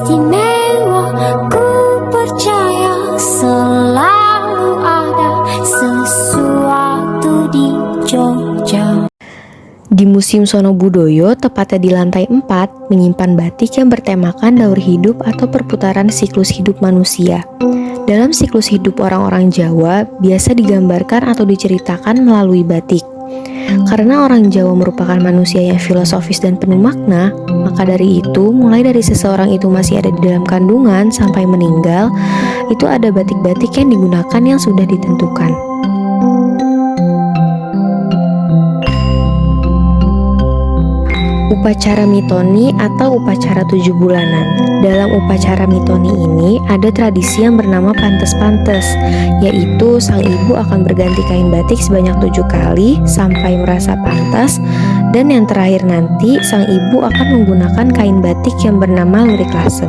istimewa. Ku percaya selalu ada sesuatu di Jogja. Di Museum Sono Budoyo, tepatnya di lantai 4, menyimpan batik yang bertemakan daur hidup atau perputaran siklus hidup manusia. Dalam siklus hidup orang-orang Jawa, biasa digambarkan atau diceritakan melalui batik. Karena orang Jawa merupakan manusia yang filosofis dan penuh makna, maka dari itu, mulai dari seseorang itu masih ada di dalam kandungan sampai meninggal, itu ada batik-batik yang digunakan yang sudah ditentukan. Upacara mitoni atau upacara 7 bulanan. Dalam upacara mitoni ini ada tradisi yang bernama pantes-pantes, yaitu sang ibu akan berganti kain batik sebanyak 7 kali sampai merasa pantas, dan yang terakhir nanti sang ibu akan menggunakan kain batik yang bernama lurik lasem.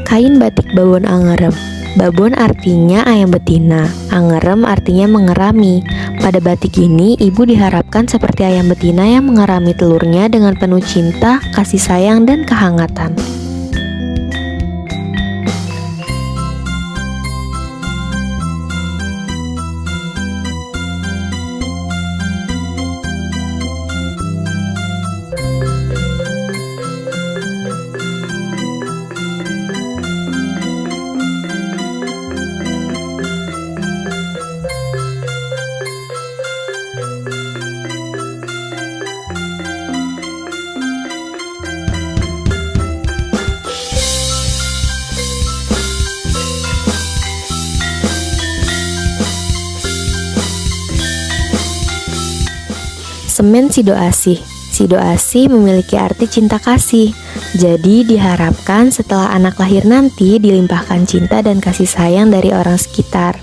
Kain batik babon angerem. Babon artinya ayam betina, angerem artinya mengerami. Pada batik ini, ibu diharapkan seperti ayam betina yang mengerami telurnya dengan penuh cinta, kasih sayang, dan kehangatan. Semen Sido Asih. Sido Asih memiliki arti cinta kasih. Jadi diharapkan setelah anak lahir nanti dilimpahkan cinta dan kasih sayang dari orang sekitar.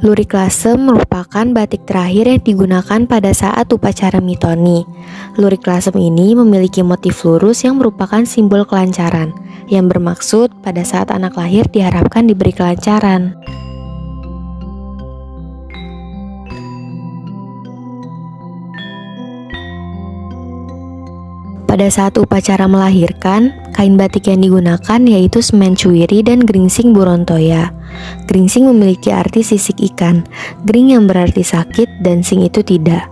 Lurik lasem merupakan batik terakhir yang digunakan pada saat upacara mitoni. Lurik lasem ini memiliki motif lurus yang merupakan simbol kelancaran, yang bermaksud pada saat anak lahir diharapkan diberi kelancaran. Pada saat upacara melahirkan, kain batik yang digunakan yaitu semen cuwiri dan gringsing burontoya. Gringsing memiliki arti sisik ikan, gring yang berarti sakit dan sing itu tidak.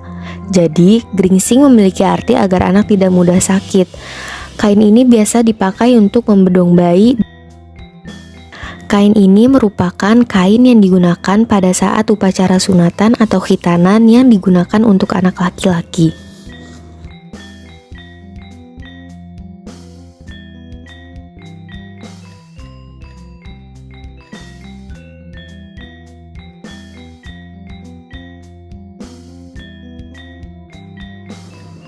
Jadi, gringsing memiliki arti agar anak tidak mudah sakit. Kain ini biasa dipakai untuk membedong bayi. Kain ini merupakan kain yang digunakan pada saat upacara sunatan atau khitanan yang digunakan untuk anak laki-laki.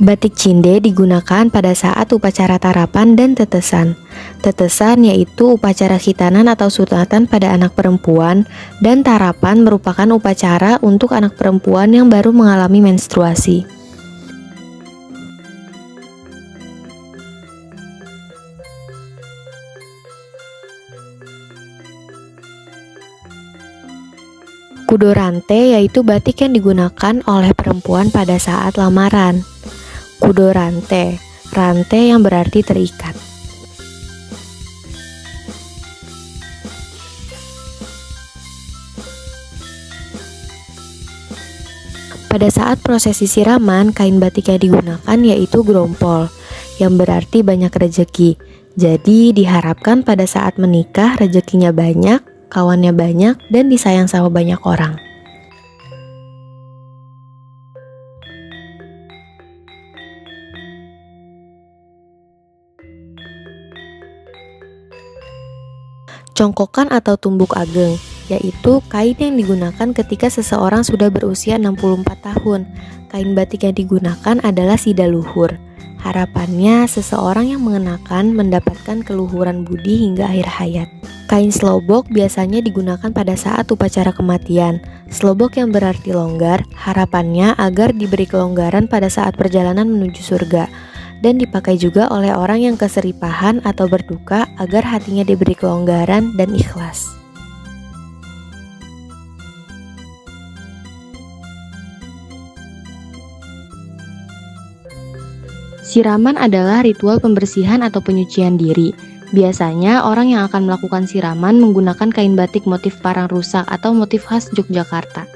Batik cinde digunakan pada saat upacara tarapan dan tetesan. Tetesan yaitu upacara khitanan atau sunatan pada anak perempuan, dan tarapan merupakan upacara untuk anak perempuan yang baru mengalami menstruasi. Kudo rante yaitu batik yang digunakan oleh perempuan pada saat lamaran. Kudo rante, rante yang berarti terikat. Pada saat prosesi siraman, kain batik yang digunakan yaitu grompol, yang berarti banyak rejeki. Jadi diharapkan pada saat menikah rezekinya banyak, kawannya banyak, dan disayang sama banyak orang. Congkokan atau tumbuk ageng, yaitu kain yang digunakan ketika seseorang sudah berusia 64 tahun. Kain batik yang digunakan adalah sida luhur. Harapannya, seseorang yang mengenakan mendapatkan keluhuran budi hingga akhir hayat. Kain slobok biasanya digunakan pada saat upacara kematian. Slobok yang berarti longgar, harapannya agar diberi kelonggaran pada saat perjalanan menuju surga. Dan dipakai juga oleh orang yang keseripahan atau berduka agar hatinya diberi kelonggaran dan ikhlas. Siraman adalah ritual pembersihan atau penyucian diri. Biasanya orang yang akan melakukan siraman menggunakan kain batik motif parang rusak atau motif khas Yogyakarta.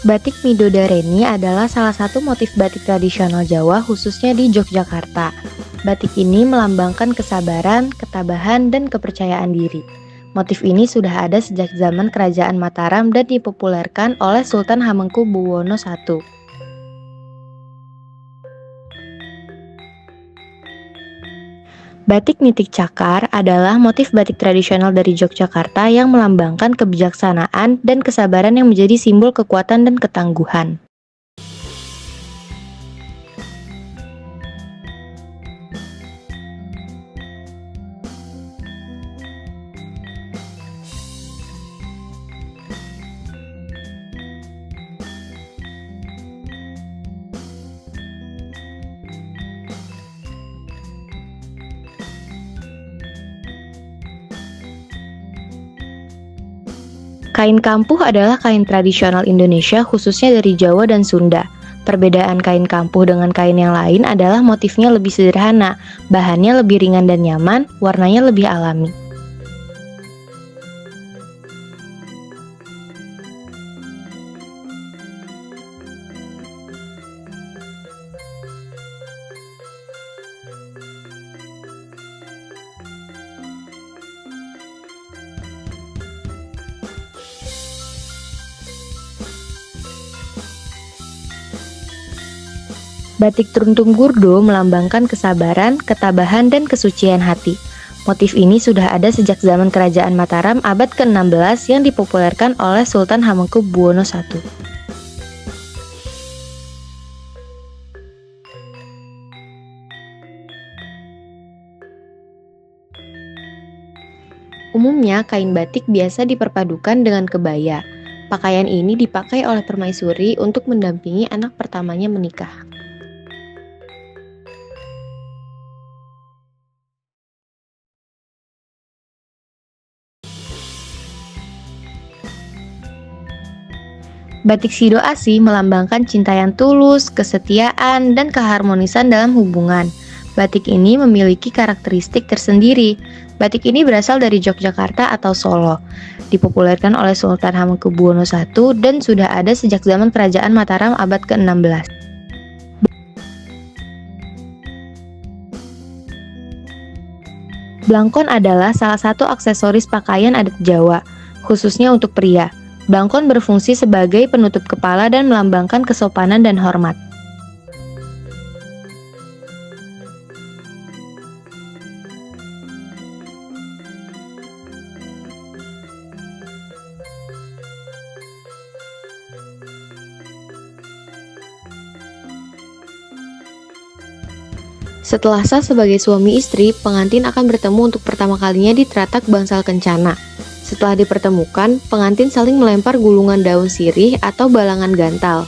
Batik Midodareni adalah salah satu motif batik tradisional Jawa khususnya di Yogyakarta. Batik ini melambangkan kesabaran, ketabahan, dan kepercayaan diri. Motif ini sudah ada sejak zaman Kerajaan Mataram dan dipopulerkan oleh Sultan Hamengkubuwono I. Batik Nitik Cakar adalah motif batik tradisional dari Yogyakarta yang melambangkan kebijaksanaan dan kesabaran yang menjadi simbol kekuatan dan ketangguhan. Kain kampuh adalah kain tradisional Indonesia khususnya dari Jawa dan Sunda. Perbedaan kain kampuh dengan kain yang lain adalah motifnya lebih sederhana, bahannya lebih ringan dan nyaman, warnanya lebih alami. Batik Truntung Gurdo melambangkan kesabaran, ketabahan, dan kesucian hati. Motif ini sudah ada sejak zaman Kerajaan Mataram abad ke-16 yang dipopulerkan oleh Sultan Hamengkubuwono I. Umumnya, kain batik biasa diperpadukan dengan kebaya. Pakaian ini dipakai oleh permaisuri untuk mendampingi anak pertamanya menikah. Batik Sido Asi melambangkan cinta yang tulus, kesetiaan, dan keharmonisan dalam hubungan. Batik ini memiliki karakteristik tersendiri. Batik ini berasal dari Yogyakarta atau Solo. Dipopulerkan oleh Sultan Hamengkubuwono I dan sudah ada sejak zaman Kerajaan Mataram abad ke-16. Blangkon adalah salah satu aksesoris pakaian adat Jawa, khususnya untuk pria. Blangkon berfungsi sebagai penutup kepala dan melambangkan kesopanan dan hormat. Setelah sah sebagai suami istri, pengantin akan bertemu untuk pertama kalinya di Teratak Bangsal Kencana. Setelah dipertemukan, pengantin saling melempar gulungan daun sirih atau balangan gantal.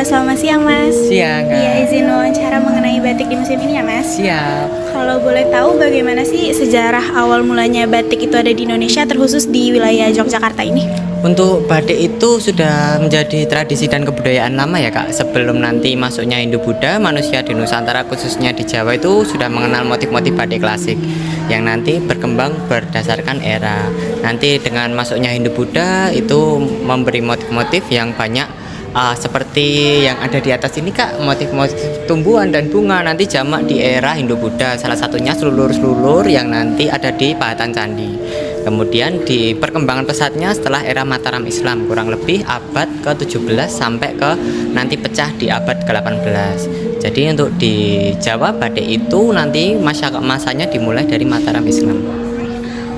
Selamat siang, Mas. Siang, Kak. Iya, izin wawancara mengenai batik di museum ini ya Mas? Siap. Kalau boleh tahu bagaimana sih sejarah awal mulanya batik itu ada di Indonesia, terkhusus di wilayah Yogyakarta ini? Untuk batik itu sudah menjadi tradisi dan kebudayaan lama ya Kak. Sebelum nanti masuknya Hindu-Buddha, manusia di Nusantara khususnya di Jawa itu sudah mengenal motif-motif batik klasik yang nanti berkembang berdasarkan era. Nanti dengan masuknya Hindu-Buddha itu memberi motif-motif yang banyak seperti yang ada di atas ini Kak, motif-motif tumbuhan dan bunga nanti jamak di era Hindu-Buddha. Salah satunya selulur-selulur yang nanti ada di pahatan candi. Kemudian di perkembangan pesatnya setelah era Mataram Islam kurang lebih abad ke-17 sampai ke nanti pecah di abad ke-18. Jadi untuk di Jawa batik itu nanti masanya dimulai dari Mataram Islam.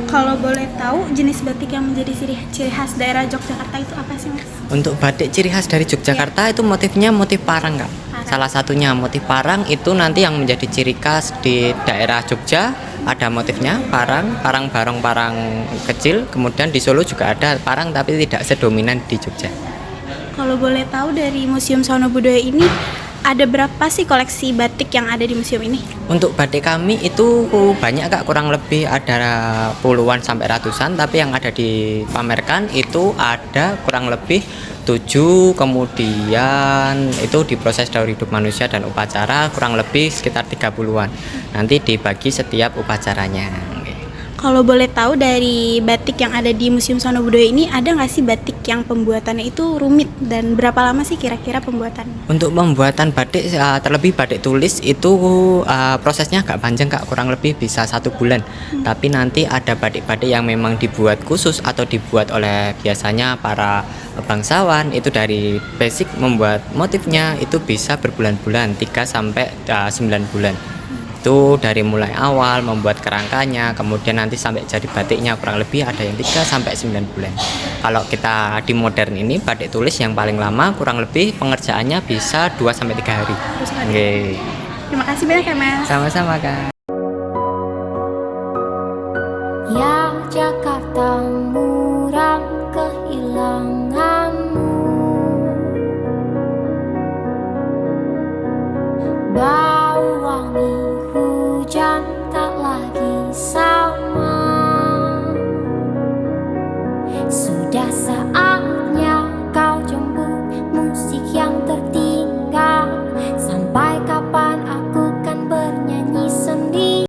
Kalau boleh tahu jenis batik yang menjadi ciri khas daerah Yogyakarta itu apa sih Mas? Untuk batik ciri khas dari Yogyakarta itu motifnya motif parang Kak. Salah satunya motif parang itu nanti yang menjadi ciri khas di daerah Jogja. Ada motifnya parang barong, parang kecil. Kemudian di Solo juga ada parang tapi tidak sedominan di Jogja. Kalau boleh tahu dari Museum Sawana Budaya ini ada berapa sih koleksi batik yang ada di museum ini? Untuk batik kami itu banyak Kak, kurang lebih ada puluhan sampai ratusan. Tapi yang ada dipamerkan itu ada kurang lebih 7, kemudian itu diproses daur hidup manusia dan upacara kurang lebih sekitar 30-an. Nanti dibagi setiap upacaranya. Kalau boleh tahu dari batik yang ada di Museum Sawana Budaya ini, ada nggak sih batik yang pembuatannya itu rumit dan berapa lama sih kira-kira pembuatannya? Untuk pembuatan batik, terlebih batik tulis itu prosesnya agak panjang Kak, kurang lebih bisa 1 bulan. Tapi nanti ada batik-batik yang memang dibuat khusus atau dibuat oleh biasanya para bangsawan, itu dari basic membuat motifnya itu bisa berbulan-bulan, 3 sampai 9 bulan. Itu dari mulai awal membuat kerangkanya, kemudian nanti sampai jadi batiknya kurang lebih ada yang 3 sampai 9 bulan. Kalau kita di modern ini batik tulis yang paling lama kurang lebih pengerjaannya bisa 2 sampai 3 hari. Okay. Terima kasih banyak ya Mas. Sama-sama Kak. Ya Jakarta